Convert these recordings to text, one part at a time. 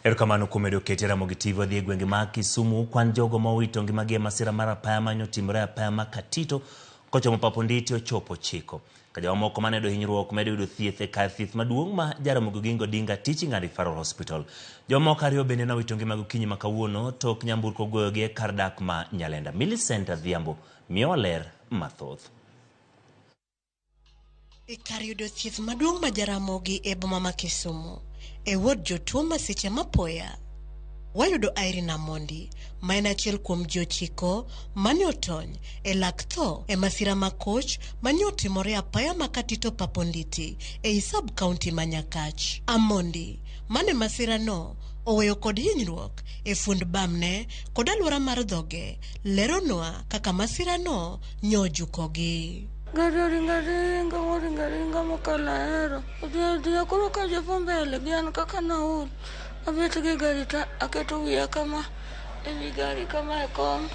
Erokamano kuom medo keto Ramogi TV wadhi e gwenge mag Kisumu. Kwan jogo ma owito ngimagi e masira mar apaya mane otimore apaya ma Katito kochomo Pap Onditi ochopo ochiko. Ka jomoko mane yudo hinyruok medo yudo thieth e kar thieth maduong' ma Ramogi Oginga Odinga Teaching and Referral Hospital. Jomoko ariyo bende nowito ngimagi okinyi ma kawuono tok nyamburko goyogi e kar dak ma Nyalenda. Millicent Adhiambo miyowa ler mathoth. E kar yudo thieth maduong' ma Ramogi e boma ma Kisumu, e wod jotuo masiche mapoya, wayudo Irene Mondi, ma en achiel kuom ji ochiko mane otony e lak tho e masira makoch mane otimore apaya ma Katito Pap Onditi e sub county ma Nyakach. Amondi, mane masira no oweyo kod hinyruok e fund bamne kod aluora mar dhoge, leronwa kaka masira no nyojukogi. Garinga mokalaero. Dia kuro ka jofo mbele gian kaka naul. Abet gi gari ta aketo wiya kama ewi gari kama e kom.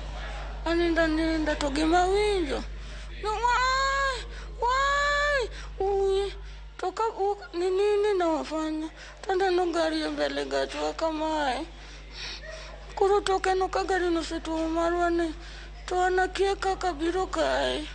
Aninda to gima winjo. No wai. Ui. To ka nini na wafanya. Tanda no gari mbele gachwa kama. Kuro toke no ka gari no setuo marwane. To anakia kaka biro kae.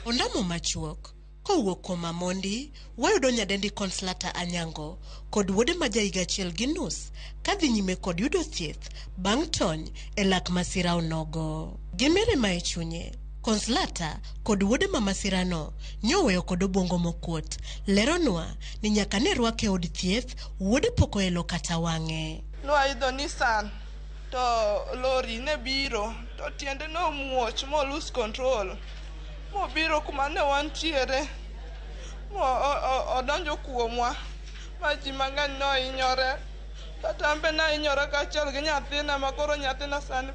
Ondamo machuok kowuok kuom Amondi, wayudo nyadendi Consolata Anyango kod wuode ma jaiga achiel gi nus kadhi nyime kod yudo thieth bang' tony e lak masira onogo. Gimere ma e chunye, Consolata kod wuode ma masira no nyoweyo kod obwongo mokuot. Leronwa ni nyaka ne rwake od thieth, wuode poko elo kata wang'e. Noidho Nissan to lori ne biro to tiende no muoch mo lose control mo biro kuma ne wantiere mo odonjo kuomwa ma ji mang'eny no hinyore kata ambe na hinyore kaachiel gi nyathina makoro nyathina sani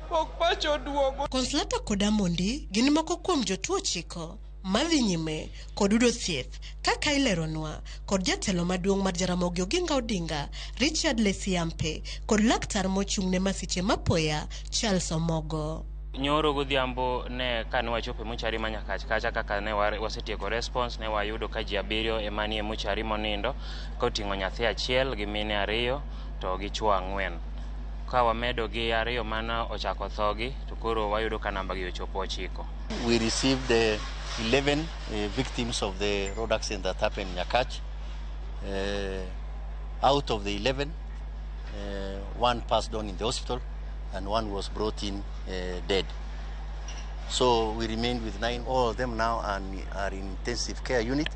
pok pacho duogo. Consolata kod Amondi gin moko kuom jotuo ochiko madhi nyime kod yudo thieth kaka ileronwa kod jatelo maduong' mar Ramogi Oginga Odinga Richard Lesiampe kod laktar mochung' ne masiche mapoya Charles Omogo. Nyoro godhiambo ne kane wachopo e mochari ma Nyakach kacha kaka ne wasetieko response ne wayudo ka ji 7 emani e mochari monindo koting'o nyathi achiel gi mine 2 to gi chuo 4. Ka wamedo gi 2 mana ochako thogi to koro wayudo ka namba gi ochopo 9. We received 11 victims of the road accident that happened in Nyakach. Out of the 11, 1 passed on in the hospital and 1 was brought in dead. So we remained with 9. All of them now are in intensive care unit,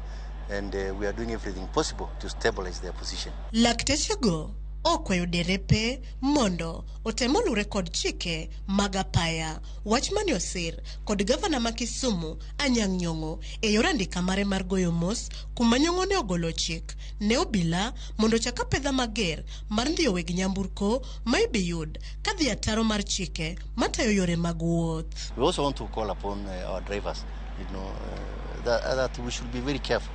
and we are doing everything possible to stabilize their position. Laktechego okwayo derepe mondo otemolure kod chike mag apaya, wach mane osir kod gavana ma Kisumu Anyang' Nyong'o e yor andika mare mar goyo mos kuma Nyong'o ne ogolo chik ne obila mondo chaka pedha mager mar ndiyo weg nyamburko ma ibiyud kadhi ataro mar chike matayo yore mag wuoth. We also want to call upon our drivers, that we should be very careful,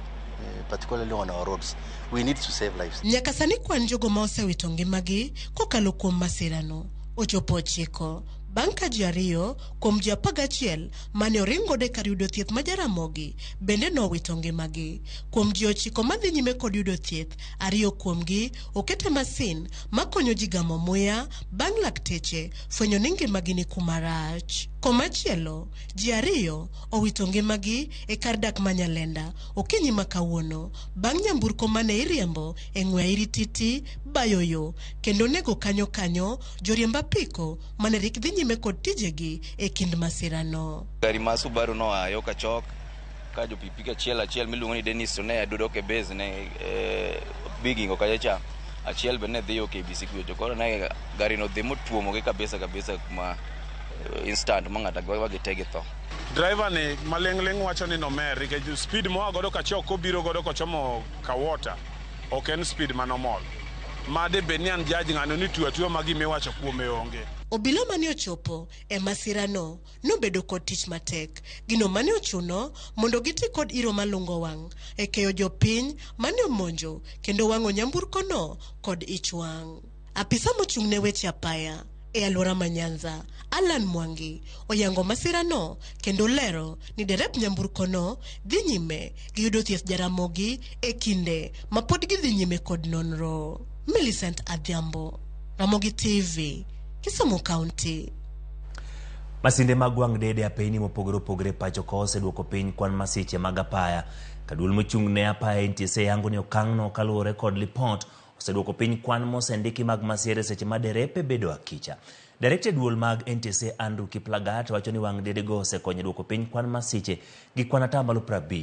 particularly on our roads. We need to save lives. Nyaka sani kwan jogo ma osewito ngimagi kokalo kuom masirano ochopo 9 bang' ka ji 2 kuom ji 11 mane oringo de kar yudo thieth ma Ramogi bende nowito ngimagi. Kuom ji 9 madhi nyime kod yudo thieth, 2 kuomgi okete masin makonyo ji gamo muya bang' lakteche fwenyo ni ngimagi ni kuma rach. Komachielo, ji 2 owito ngimagi e kar dak ma Nyalenda okinyi ma kawuono bang' nyamburko mane iriembo e ng'we irititi bayoyo kendo nego kanyo joriemb apiko mane rik dhi nyime kod tijegi e kind masirano. Gari ma Subaru no ayo ka chok ka jo pipika achiel miluongo ni Dennis to ne adudo ke base ne bigingo kacha achiel be ne dhi KBC to koro ne gari no dhi motuomo gi kabisa kuma instant mangata wagitege tho. Driver ne maleng'leng' wacho ni nomer nikech speed moa godo ka chok kobiro godo kochomo ka water ok en speed manomol. Made benian judge ng'ano ni tuo magi miwacho kuome onge. Obila mane ochopo e masirano nobedo kod tich matek. Gino mane ochuno mondo giti kod iro malungo wang' e keyo jopiny mane omonjo kendo wang'o nyamburko no kod ich wang'. Apisa mochung' ne weche apaya E alwora ma Nyanza, Alan Mwangi oyango masira no kendo lero ni derep nyamburko no dhi nyime gi yudo thieth Jaramogi e kinde ma pod gidhi nyime kod nonro. Millicent Adhiambo, Ramogi TV, Kisumu County. Masinde mag wang' dede apeyni mopogore opogore pacho ka oseduoko piny kwan masiche mag apaya. Kaduol mochung' ne apaya NTSA yango ni okang'no kaluwore kod lipot oseduoko piny kwan mosendiki mag masira seche ma derepe bedo akicha. Director duol mag NTSA Andrew Kiplagat wacho ni wang' dede go osekonyo duoko piny kwan masiche gi kwan atamalo 50.